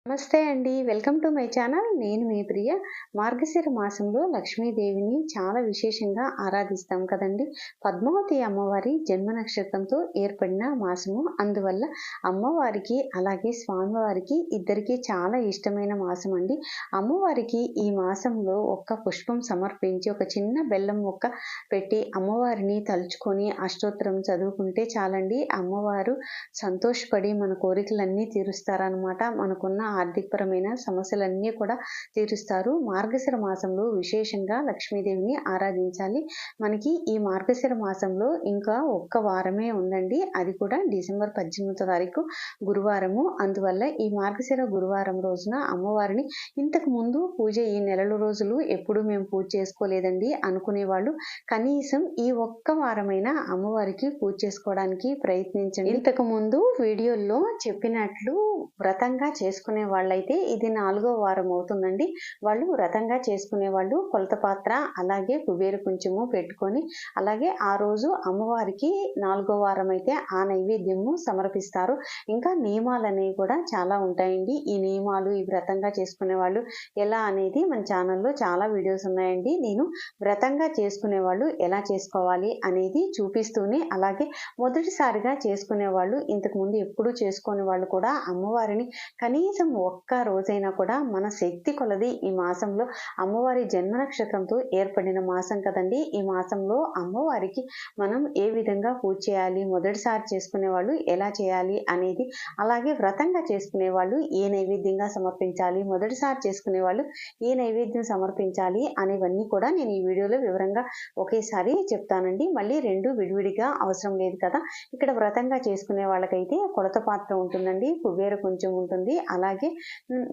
నమస్తే అండి. Welcome to my channel. నేను మీ ప్రియ. మార్గశిర మాసంలో లక్ష్మీదేవిని చాలా విశేషంగా ఆరాధిస్తాం కదండి. పద్మావతి అమ్మవారి జన్మ నక్షత్రంతో ఏర్పడిన మాసము. అందువల్ల అమ్మవారికి అలాగే స్వామివారికి ఇద్దరికీ చాలా ఇష్టమైన మాసం అండి. అమ్మవారికి ఈ మాసంలో ఒక్క పుష్పం సమర్పించి ఒక చిన్న బెల్లం ముక్క పెట్టి అమ్మవారిని తలుచుకొని అష్టోత్తరం చదువుకుంటే చాలండి. అమ్మవారు సంతోషపడి మన కోరికలన్నీ తీరుస్తారనమాట. మనకున్న ఆర్థికపరమైన సమస్యలన్నీ కూడా తీరుస్తారు. మార్గశిర మాసంలో విశేషంగా లక్ష్మీదేవిని ఆరాధించాలి. మనకి ఈ మార్గశిర మాసంలో ఇంకా ఒక్క వారమే ఉందండి. అది కూడా డిసెంబర్ 18వ తారీఖు గురువారము. అందువల్ల ఈ మార్గశిర గురువారం రోజున అమ్మవారిని ఇంతకు ముందు పూజ ఈ నెలల రోజులు ఎప్పుడు మేము పూజ చేసుకోలేదండి అనుకునే వాళ్ళు కనీసం ఈ ఒక్క వారమైనా అమ్మవారికి పూజ చేసుకోవడానికి ప్రయత్నించండి. ఇంతకు ముందు వీడియోల్లో చెప్పినట్లు వ్రతంగా చేసుకునే వాళ్ళైతే ఇది 4వ వారం అవుతుందండి. వాళ్ళు వ్రతంగా చేసుకునే వాళ్ళు కొలత పాత్ర అలాగే కుబేర కొంచెము పెట్టుకొని అలాగే ఆ రోజు అమ్మవారికి 4వ వారం అయితే ఆ నైవేద్యము సమర్పిస్తారు. ఇంకా నియమాలు అనేవి కూడా చాలా ఉంటాయండి. ఈ నియమాలు ఈ వ్రతంగా చేసుకునే వాళ్ళు ఎలా అనేది మన ఛానల్లో చాలా వీడియోస్ ఉన్నాయండి. నేను వ్రతంగా చేసుకునే వాళ్ళు ఎలా చేసుకోవాలి అనేది చూపిస్తూనే అలాగే మొదటిసారిగా చేసుకునే వాళ్ళు ఇంతకు ముందు ఎప్పుడూ చేసుకోని వాళ్ళు కూడా అమ్మవారిని కనీసం ఒక్క రోజైనా కూడా మన శక్తి కొలది ఈ మాసంలో అమ్మవారి జన్మ నక్షత్రంతో ఏర్పడిన మాసం కదండి. ఈ మాసంలో అమ్మవారికి మనం ఏ విధంగా పూజ చేయాలి, మొదటిసారి చేసుకునే వాళ్ళు ఎలా చేయాలి అనేది, అలాగే వ్రతంగా చేసుకునే వాళ్ళు ఏ నైవేద్యంగా సమర్పించాలి, మొదటిసారి చేసుకునే వాళ్ళు ఏ నైవేద్యం సమర్పించాలి అనేవన్నీ కూడా నేను ఈ వీడియోలో వివరంగా ఒకేసారి చెప్తానండి. మళ్ళీ రెండు విడివిడిగా అవసరం లేదు కదా. ఇక్కడ వ్రతంగా చేసుకునే వాళ్ళకైతే కొలత పాత్ర ఉంటుందండి, కుబేర కొంచెం ఉంటుంది. అలాగే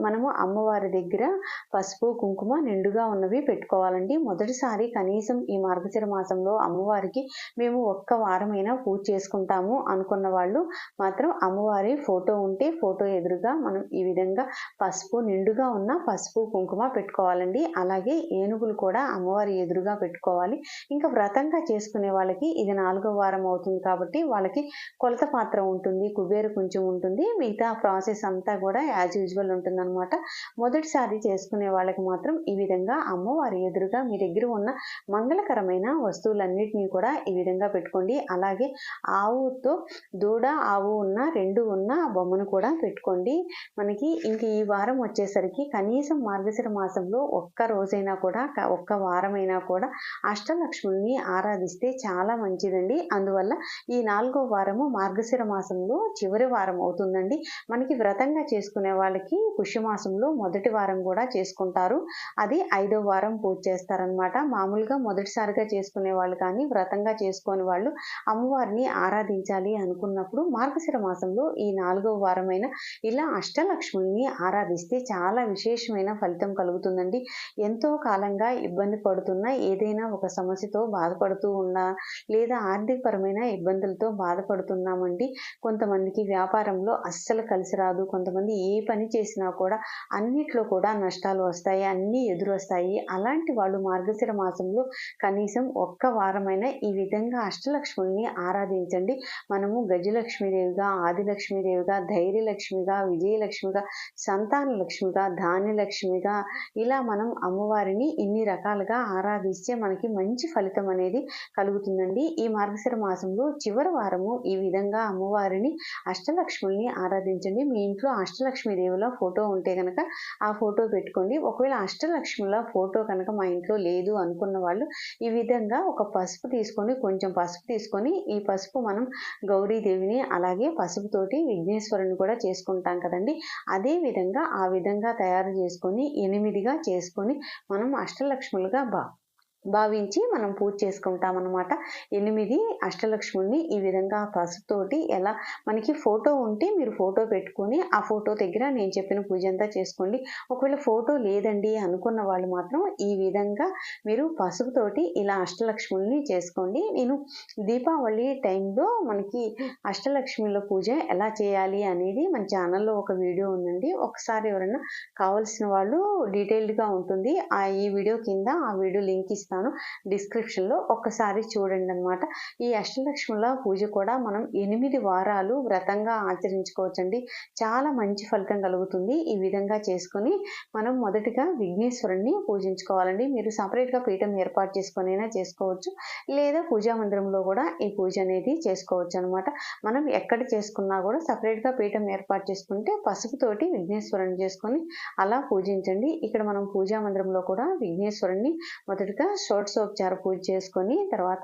మనము అమ్మవారి దగ్గర పసుపు కుంకుమ నిండుగా ఉన్నవి పెట్టుకోవాలండి. మొదటిసారి కనీసం ఈ మార్గశిర మాసంలో అమ్మవారికి మేము ఒక్క వారమైనా పూజ చేసుకుంటాము అనుకున్న వాళ్ళు మాత్రం అమ్మవారి ఫోటో ఉంటే ఫోటో ఎదురుగా మనం ఈ విధంగా పసుపు నిండుగా ఉన్న పసుపు కుంకుమ పెట్టుకోవాలండి. అలాగే ఏనుగులు కూడా అమ్మవారి ఎదురుగా పెట్టుకోవాలి. ఇంకా వ్రతంగా చేసుకునే వాళ్ళకి ఇది 4వ వారం అవుతుంది కాబట్టి వాళ్ళకి కొలత పాత్ర ఉంటుంది, కుబేర కొంచెం ఉంటుంది. మిగతా ప్రాసెస్ అంతా కూడా యాజ్ యూజువల్ ఉంటుంది అనమాట. మొదటిసారి చేసుకునే వాళ్ళకి మాత్రం ఈ విధంగా అమ్మవారి ఎదురుగా మీ దగ్గర ఉన్న మంగళకరమైన వస్తువులన్నిటినీ కూడా ఈ విధంగా పెట్టుకోండి. అలాగే ఆవుతో దూడ ఆవు ఉన్న రెండు ఉన్న బొమ్మను కూడా పెట్టుకోండి. మనకి ఇంక ఈ వారం వచ్చేసరికి కనీసం మార్గశిర మాసంలో ఒక్క రోజైనా కూడా ఒక్క వారమైనా కూడా అష్టలక్ష్ముల్ని ఆరాధిస్తే చాలా మంచిదండి. అందువల్ల ఈ 4వ వారము మార్గశిర మాసంలో చివరి వారం అవుతుందండి. మనకి వ్రతంగా చేసుకునే వాళ్ళకి పుష్యమాసంలో మొదటి వారం కూడా చేసుకుంటారు. అది 5వ వారం పూజ చేస్తారనమాట. మామూలుగా మొదటిసారిగా చేసుకునే వాళ్ళు కానీ వ్రతంగా చేసుకునే వాళ్ళు అమ్మవారిని ఆరాధించాలి అనుకున్నప్పుడు మార్గశిర మాసంలో ఈ 4వ వారమైన ఇలా అష్టలక్ష్ముల్ని ఆరాధిస్తే చాలా విశేషమైన ఫలితం కలుగుతుందండి. ఎంతో కాలంగా ఇబ్బంది పడుతున్న ఏదైనా ఒక సమస్యతో బాధపడుతూ ఉన్నా లేదా ఆర్థికపరమైన ఇబ్బందులతో బాధపడుతున్నామండి. కొంతమందికి వ్యాపారంలో అస్సలు కలిసి రాదు. కొంతమంది ఏ పని చేసినా కూడా అన్నిట్లో కూడా నష్టాలు వస్తాయి, అన్నీ ఎదురొస్తాయి. అలాంటి వాళ్ళు మార్గశిర మాసంలో కనీసం ఒక్క వారమైన ఈ విధంగా అష్టలక్ష్ముల్ని ఆరాధించండి. మనము గజలక్ష్మీదేవిగా, ఆదిలక్ష్మీదేవిగా, ధైర్యలక్ష్మిగా, విజయలక్ష్మిగా, సంతాన లక్ష్మిగా, ధాన్యలక్ష్మిగా ఇలా మనం అమ్మవారిని ఇన్ని రకాలుగా ఆరాధిస్తే మనకి మంచి ఫలితం అనేది కలుగుతుందండి. ఈ మార్గశిర మాసంలో చివరి వారము ఈ విధంగా అమ్మవారిని అష్టలక్ష్ముల్ని ఆరాధించండి. మీ ఇంట్లో అష్టలక్ష్మీదేవుల ఫోటో ఉంటే కనుక ఆ ఫోటో పెట్టుకోండి. ఒకవేళ అష్టలక్ష్ముల ఫోటో కనుక మా ఇంట్లో లేదు అనుకున్న వాళ్ళు ఈ విధంగా ఒక పసుపు తీసుకొని కొంచెం పసుపు తీసుకొని ఈ పసుపు మనం గౌరీదేవిని అలాగే పసుపుతోటి విఘ్నేశ్వరుని కూడా చేసుకుంటాం కదండి. అదే విధంగా ఆ విధంగా తయారు చేసుకొని 8గా చేసుకొని మనం అష్టలక్ష్ములుగా భావించి మనం పూజ చేసుకుంటాం అన్నమాట. 8 అష్టలక్ష్ముల్ని ఈ విధంగా పసుపుతోటి ఎలా మనకి ఫోటో ఉంటే మీరు ఫోటో పెట్టుకొని ఆ ఫోటో దగ్గర నేను చెప్పిన పూజ అంతా చేసుకోండి. ఒకవేళ ఫోటో లేదండి అనుకున్న వాళ్ళు మాత్రం ఈ విధంగా మీరు పసుపుతోటి ఇలా అష్టలక్ష్ముల్ని చేసుకోండి. నేను దీపావళి టైంలో మనకి అష్టలక్ష్మిల పూజ ఎలా చేయాలి అనేది మన ఛానల్లో ఒక వీడియో ఉందండి. ఒకసారి ఎవరైనా కావాల్సిన వాళ్ళు డీటెయిల్డ్గా ఉంటుంది. ఈ వీడియో కింద ఆ వీడియో లింక్ ఇస్తాను. ఇస్తాను డిస్క్రిప్షన్లో, ఒక్కసారి చూడండి అనమాట. ఈ అష్టలక్ష్ముల పూజ కూడా మనం 8 వారాలు వ్రతంగా ఆచరించుకోవచ్చండి. చాలా మంచి ఫలితం కలుగుతుంది. ఈ విధంగా చేసుకొని మనం మొదటిగా విఘ్నేశ్వరుణ్ణి పూజించుకోవాలండి. మీరు సపరేట్గా పీఠం ఏర్పాటు చేసుకొనైనా చేసుకోవచ్చు, లేదా పూజా మందిరంలో కూడా ఈ పూజ అనేది చేసుకోవచ్చు అనమాట. మనం ఎక్కడ చేసుకున్నా కూడా సపరేట్గా పీఠం ఏర్పాటు చేసుకుంటే పసుపుతోటి విఘ్నేశ్వరుని చేసుకొని అలా పూజించండి. ఇక్కడ మనం పూజా మందిరంలో కూడా విఘ్నేశ్వరుని మొదటగా షోడశోపచార పూజ చేసుకొని తర్వాత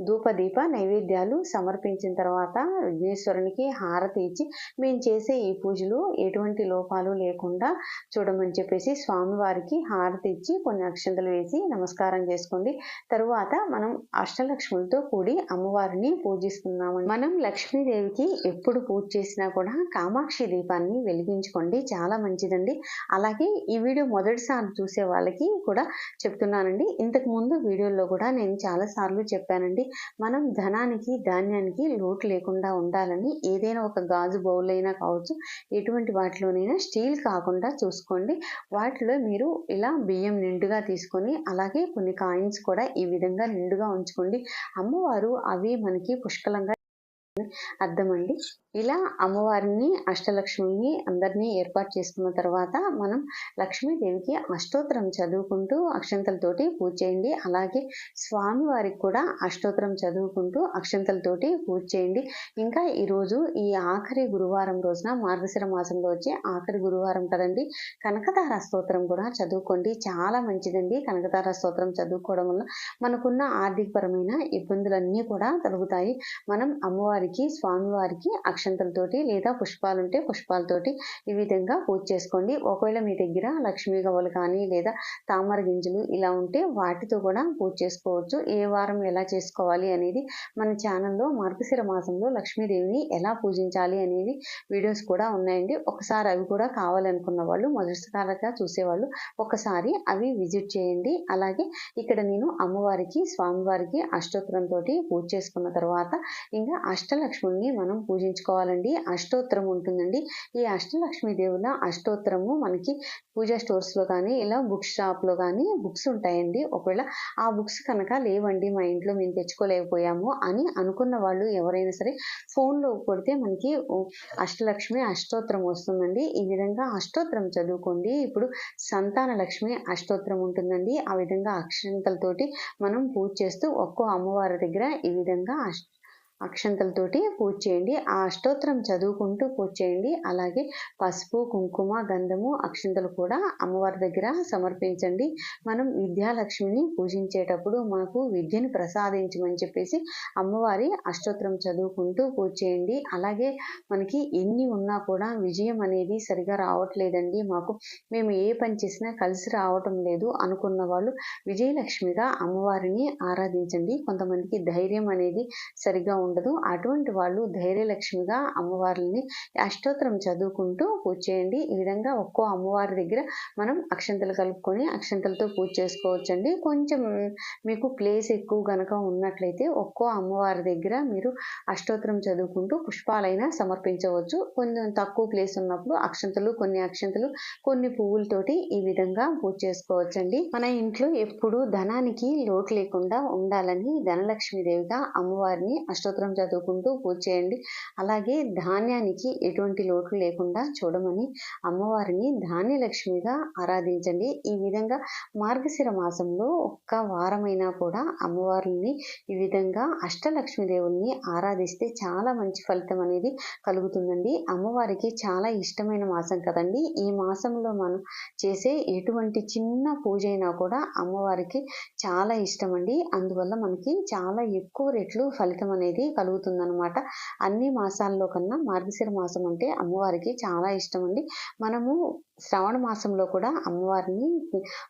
ధూప దీప నైవేద్యాలు సమర్పించిన తర్వాత విఘ్నేశ్వరునికి హారతి ఇచ్చి మేము చేసే ఈ పూజలు ఎటువంటి లోపాలు లేకుండా చూడమని చెప్పేసి స్వామివారికి హారతి ఇచ్చి కొన్ని అక్షంతలు వేసి నమస్కారం చేసుకోండి. తరువాత మనం అష్టలక్ష్ములతో కూడి అమ్మవారిని పూజిస్తున్నాము. మనం లక్ష్మీదేవికి ఎప్పుడు పూజ చేసినా కూడా కామాక్షి దీపాన్ని వెలిగించుకోండి, చాలా మంచిదండి. అలాగే ఈ వీడియో మొదటిసారి చూసే వాళ్ళకి కూడా చెప్తున్నానండి. ఇంతకు ముందు వీడియోలో కూడా నేను చాలా సార్లు చెప్పానండి. మనం ధనానికి ధాన్యానికి లోటు లేకుండా ఉండాలని ఏదైనా ఒక గాజు బౌల్ అయినా కావచ్చు, ఎటువంటి వాటిలోనైనా స్టీల్ కాకుండా చూసుకోండి. వాటిలో మీరు ఇలా బియ్యం నిండుగా తీసుకొని అలాగే కొన్ని కాయిన్స్ కూడా ఈ విధంగా నిండుగా ఉంచుకోండి. అమ్మవారు అవి మనకి పుష్కలంగా అర్థమండి. ఇలా అమ్మవారిని అష్టలక్ష్మిని అందరినీ ఏర్పాటు చేసుకున్న తర్వాత మనం లక్ష్మీదేవికి అష్టోత్తరం చదువుకుంటూ అక్షంతలతోటి పూజ చేయండి. అలాగే స్వామివారికి కూడా అష్టోత్తరం చదువుకుంటూ అక్షంతలతోటి పూజ చేయండి. ఇంకా ఈరోజు ఈ ఆఖరి గురువారం రోజున మార్గశిర మాసంలో వచ్చే ఆఖరి గురువారం కదండి, కనకతార స్తోత్రం కూడా చదువుకోండి, చాలా మంచిదండి. కనకతార స్తోత్రం చదువుకోవడం వల్ల మనకున్న ఆర్థికపరమైన ఇబ్బందులన్నీ కూడా తొలగుతాయి. మనం అమ్మవారికి స్వామివారికి అక్షంతలతోటి లేదా పుష్పాలుంటే పుష్పాలతోటి ఈ విధంగా పూజ చేసుకోండి. ఒకవేళ మీ దగ్గర లక్ష్మీ గవ్వలు కానీ లేదా తామర గింజలు ఇలా ఉంటే వాటితో కూడా పూజ చేసుకోవచ్చు. ఏ వారం ఎలా చేసుకోవాలి అనేది మన ఛానల్లో మార్గశిర మాసంలో లక్ష్మీదేవిని ఎలా పూజించాలి అనేది వీడియోస్ కూడా ఉన్నాయండి. ఒకసారి అవి కూడా కావాలనుకున్న వాళ్ళు, మొదటిసారిగా చూసేవాళ్ళు ఒకసారి అవి విజిట్ చేయండి. అలాగే ఇక్కడ నేను అమ్మవారికి స్వామివారికి అష్టోత్తరంతో పూజ చేసుకున్న తర్వాత ఇంకా అష్టలక్ష్ముల్ని మనం పూజించుకోవాలండి. అష్టోత్తరం ఉంటుందండి. ఈ అష్టలక్ష్మి దేవుల అష్టోత్తరము మనకి పూజా స్టోర్స్లో కానీ ఇలా బుక్ షాప్లో కానీ బుక్స్ ఉంటాయండి. ఒకవేళ ఆ బుక్స్ కనుక లేవండి మా ఇంట్లో మేము తెచ్చుకోలేకపోయాము అని అనుకున్న వాళ్ళు ఎవరైనా సరే ఫోన్లో కొడితే మనకి అష్టలక్ష్మి అష్టోత్తరం వస్తుందండి. ఈ విధంగా అష్టోత్తరం చదువుకోండి. ఇప్పుడు సంతాన లక్ష్మి అష్టోత్తరం ఉంటుందండి. ఆ విధంగా అక్షంతలతోటి మనం పూజ చేస్తూ ఒక్కో అమ్మవారి దగ్గర ఈ విధంగా అక్షంతలతోటి పూజ చేయండి. ఆ అష్టోత్తరం చదువుకుంటూ పూజ చేయండి. అలాగే పసుపు కుంకుమ గంధము అక్షంతలు కూడా అమ్మవారి దగ్గర సమర్పించండి. మనం విద్యాలక్ష్మిని పూజించేటప్పుడు మాకు విద్యను ప్రసాదించమని చెప్పేసి అమ్మవారి అష్టోత్తరం చదువుకుంటూ పూజ చేయండి. అలాగే మనకి ఎన్ని ఉన్నా కూడా విజయం అనేది సరిగా రావట్లేదండి, మాకు మేము ఏ పని చేసినా కలిసి రావటం లేదు అనుకున్న వాళ్ళు విజయలక్ష్మిగా అమ్మవారిని ఆరాధించండి. కొంతమందికి ధైర్యం అనేది సరిగా ఉండదు. అటువంటి వాళ్ళు ధైర్యలక్ష్మిగా అమ్మవారిని అష్టోత్తరం చదువుకుంటూ పూజ చేయండి. ఈ విధంగా ఒక్కో అమ్మవారి దగ్గర మనం అక్షంతలు కలుపుకొని అక్షంతలతో పూజ చేసుకోవచ్చండి. కొంచెం మీకు ప్లేస్ ఎక్కువ గనక ఉన్నట్లయితే ఒక్కో అమ్మవారి దగ్గర మీరు అష్టోత్తరం చదువుకుంటూ పుష్పాలైనా సమర్పించవచ్చు. కొంచెం తక్కువ ప్లేస్ ఉన్నప్పుడు కొన్ని అక్షంతలు కొన్ని పువ్వులతోటి ఈ విధంగా పూజ చేసుకోవచ్చండి. మన ఇంట్లో ఎప్పుడు ధనానికి లోటు లేకుండా ఉండాలని ధనలక్ష్మీదేవిగా అమ్మవారిని అష్టోత్తరం చదువుకుంటూ పూజ చేయండి. అలాగే ధాన్యానికి ఎటువంటి లోటు లేకుండా చూడమని అమ్మవారిని ధాన్యలక్ష్మిగా ఆరాధించండి. ఈ విధంగా మార్గశిర మాసంలో ఒక్క వారమైనా కూడా అమ్మవారిని ఈ విధంగా అష్టలక్ష్మి దేవుల్ని ఆరాధిస్తే చాలా మంచి ఫలితం అనేది కలుగుతుందండి. అమ్మవారికి చాలా ఇష్టమైన మాసం కదండి. ఈ మాసంలో మనం చేసే ఎటువంటి చిన్న పూజ అయినా కూడా అమ్మవారికి చాలా ఇష్టం అండి. అందువల్ల మనకి చాలా ఎక్కువ రెట్లు ఫలితం అనేది కలుగుతుందన్నమాట. అన్ని మాసాల్లో కన్నా మార్గశిర మాసం అంటే అమ్మవారికి చాలా ఇష్టం అండి. మనము శ్రావణ మాసంలో కూడా అమ్మవారిని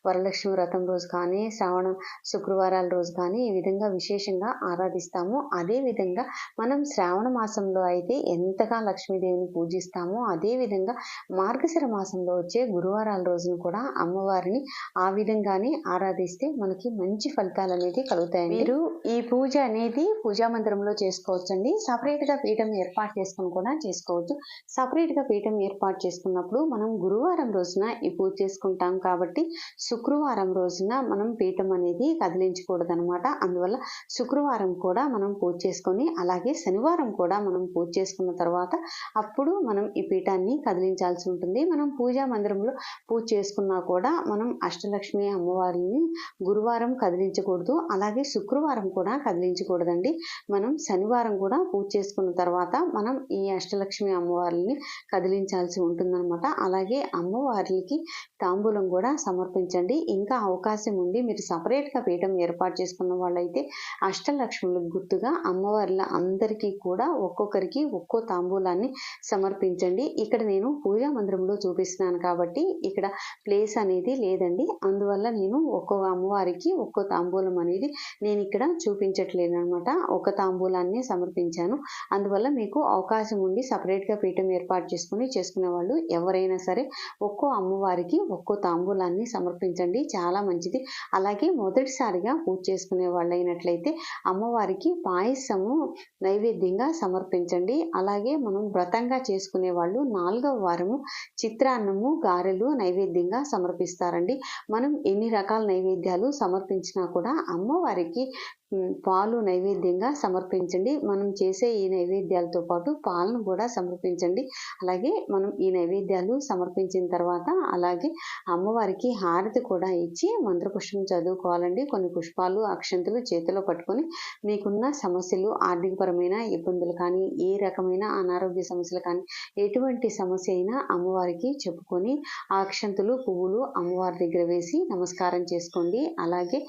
వరలక్ష్మి వ్రతం రోజు కానీ శ్రావణ శుక్రవారాల రోజు కానీ ఈ విధంగా విశేషంగా ఆరాధిస్తాము. అదే విధంగా మనం శ్రావణ మాసంలో అయితే ఎంతగా లక్ష్మీదేవిని పూజిస్తామో అదే విధంగా మార్గశిర మాసంలో వచ్చే గురువారాల రోజున కూడా అమ్మవారిని ఆ విధంగానే ఆరాధిస్తే మనకి మంచి ఫలితాలు అనేది కలుగుతాయి. మీరు ఈ పూజ అనేది పూజా మందిరంలో చేసుకోవచ్చండి. సపరేట్గా పీఠం ఏర్పాటు చేసుకుని కూడా చేసుకోవచ్చు. సపరేట్గా పీఠం ఏర్పాటు చేసుకున్నప్పుడు మనం గురువారం శనివారం రోజున ఈ పూజ చేసుకుంటాం కాబట్టి శుక్రవారం రోజున మనం పీఠం అనేది కదిలించకూడదనమాట. అందువల్ల శుక్రవారం కూడా మనం పూజ చేసుకొని అలాగే శనివారం కూడా మనం పూజ చేసుకున్న తర్వాత అప్పుడు మనం ఈ పీఠాన్ని కదిలించాల్సి ఉంటుంది. మనం పూజా మందిరంలో పూజ చేసుకున్నా కూడా మనం అష్టలక్ష్మి అమ్మవారిని గురువారం కదిలించకూడదు, అలాగే శుక్రవారం కూడా కదిలించకూడదండి. మనం శనివారం కూడా పూజ చేసుకున్న తర్వాత మనం ఈ అష్టలక్ష్మి అమ్మవారిని కదిలించాల్సి ఉంటుందన్నమాట. అలాగే అమ్మవారికి తాంబూలం కూడా సమర్పించండి. ఇంకా అవకాశం ఉండి మీరు సపరేట్గా పీఠం ఏర్పాటు చేసుకున్న వాళ్ళైతే అష్టలక్ష్ములకు గుర్తుగా అమ్మవార్ల అందరికీ కూడా ఒక్కొక్కరికి ఒక్కో తాంబూలాన్ని సమర్పించండి. ఇక్కడ నేను పూజా మందిరంలో చూపిస్తున్నాను కాబట్టి ఇక్కడ ప్లేస్ అనేది లేదండి. అందువల్ల నేను ఒక్కో అమ్మవారికి ఒక్కో తాంబూలం అనేది నేను ఇక్కడ చూపించట్లేదు అనమాట. ఒక తాంబూలాన్ని సమర్పించాను. అందువల్ల మీకు అవకాశం ఉండి సపరేట్గా పీఠం ఏర్పాటు చేసుకునే వాళ్ళు ఎవరైనా సరే ఒక్కో అమ్మవారికి ఒక్కో తాంబూలాన్ని సమర్పించండి, చాలా మంచిది. అలాగే మొదటిసారిగా పూజ చేసుకునే వాళ్ళు అయినట్లయితే అమ్మవారికి పాయసము నైవేద్యంగా సమర్పించండి. అలాగే మనం వ్రతంగా చేసుకునే వాళ్ళు 4వ వారము చిత్రాన్నము గారెలు నైవేద్యంగా సమర్పిస్తారండి. మనం ఎన్ని రకాల నైవేద్యాలు సమర్పించినా కూడా అమ్మవారికి పాలు నైవేద్యంగా సమర్పించండి. మనం చేసే ఈ నైవేద్యాలతో పాటు పాలను కూడా సమర్పించండి. అలాగే మనం ఈ నైవేద్యాలు సమర్పించిన తర్వాత అలాగే అమ్మవారికి హారతి కూడా ఇచ్చి మంత్రపుష్పం చదువుకోవాలండి. కొన్ని పుష్పాలు అక్షంతలు చేతిలో పట్టుకొని మీకున్న సమస్యలు ఆర్థికపరమైన ఇబ్బందులు కానీ ఏ రకమైన అనారోగ్య సమస్యలు కానీ ఎటువంటి సమస్య అయినా అమ్మవారికి చెప్పుకొని ఆ అక్షంతలు పువ్వులు అమ్మవారి దగ్గర వేసి నమస్కారం చేసుకోండి. అలాగే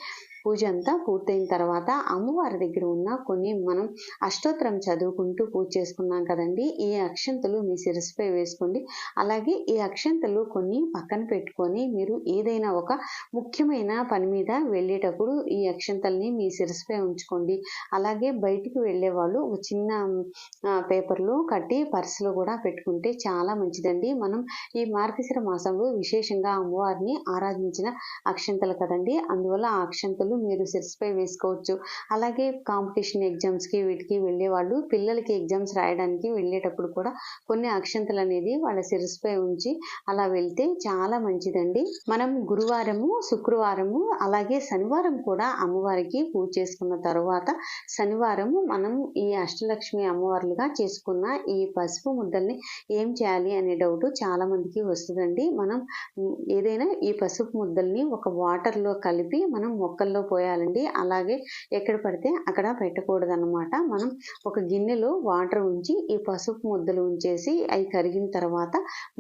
పూజ అంతా పూర్తయిన తర్వాత అమ్మవారి దగ్గర ఉన్న కొన్ని మనం అష్టోత్తరం చదువుకుంటూ పూజ చేసుకున్నాం కదండి, ఈ అక్షంతలు మీ శిరస్సుపై వేసుకోండి. అలాగే ఈ అక్షంతలు కొన్ని పక్కన పెట్టుకొని మీరు ఏదైనా ఒక ముఖ్యమైన పని మీద వెళ్ళేటప్పుడు ఈ అక్షంతల్ని మీ శిరస్సుపై ఉంచుకోండి. అలాగే బయటికి వెళ్ళే వాళ్ళు ఒక చిన్న పేపర్లో కట్టి పర్సులో కూడా పెట్టుకుంటే చాలా మంచిదండి. మనం ఈ మార్గశిర మాసంలో విశేషంగా అమ్మవారిని ఆరాధించిన అక్షంతలు కదండి, అందువల్ల ఆ అక్షంతలు మీరు శిరస్సుపై వేసుకోవచ్చు. అలాగే కాంపిటీషన్ ఎగ్జామ్స్కి వీటికి వెళ్ళే వాళ్ళు పిల్లలకి ఎగ్జామ్స్ రాయడానికి వెళ్ళేటప్పుడు కూడా కొన్ని అక్షంతలు అనేది వాళ్ళ శిరస్సుపై ఉంచి అలా వెళ్తే చాలా మంచిదండి. మనం గురువారము శుక్రవారము అలాగే శనివారం కూడా అమ్మవారికి పూజ చేసుకున్న తర్వాత శనివారము మనం ఈ అష్టలక్ష్మి అమ్మవార్లుగా చేసుకున్న ఈ పసుపు ముద్దల్ని ఏం చేయాలి అనే డౌట్ చాలా మందికి వస్తుందండి. మనం ఏదైనా ఈ పసుపు ముద్దల్ని ఒక వాటర్లో కలిపి మనం మొక్కల్లో పోయాలండి. అలాగే ఎక్కడ పడితే అక్కడ పెట్టకూడదన్నమాట. మనం ఒక గిన్నెలో వాటర్ ఉంచి ఈ పసుపు ముద్దలు ఉంచేసి అవి కరిగిన తర్వాత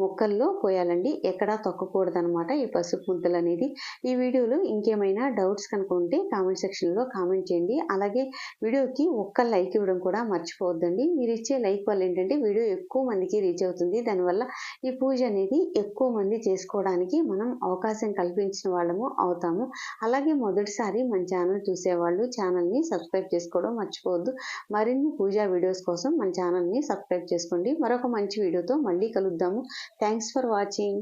మొక్కల్లో పోయాలండి. ఎక్కడా తొక్కకూడదన్నమాట ఈ పసుపు ముద్దలు అనేది. ఈ వీడియోలో ఇంకేమైనా డౌట్స్ కనుక ఉంటే కామెంట్ సెక్షన్లో కామెంట్ చేయండి. అలాగే వీడియోకి ఒక్క లైక్ ఇవ్వడం కూడా మర్చిపోవద్దండి. మీరు ఇచ్చే లైక్ వల్ల ఏంటంటే వీడియో ఎక్కువ మందికి రీచ్ అవుతుంది. దానివల్ల ఈ పూజ అనేది ఎక్కువ మంది చేసుకోవడానికి మనం అవకాశం కల్పించిన వాళ్ళము అవుతాము. అలాగే మొదటిసారి మన ఛానల్ చూసేవాళ్ళు ఛానల్ని సబ్స్క్రైబ్ చేసుకోవడం మర్చిపోవద్దు. మరిన్ని పూజా వీడియోస్ కోసం మన ఛానల్ని సబ్స్క్రైబ్ చేసుకోండి. మరొక మంచి వీడియోతో మళ్ళీ కలుద్దాము. Thanks for watching.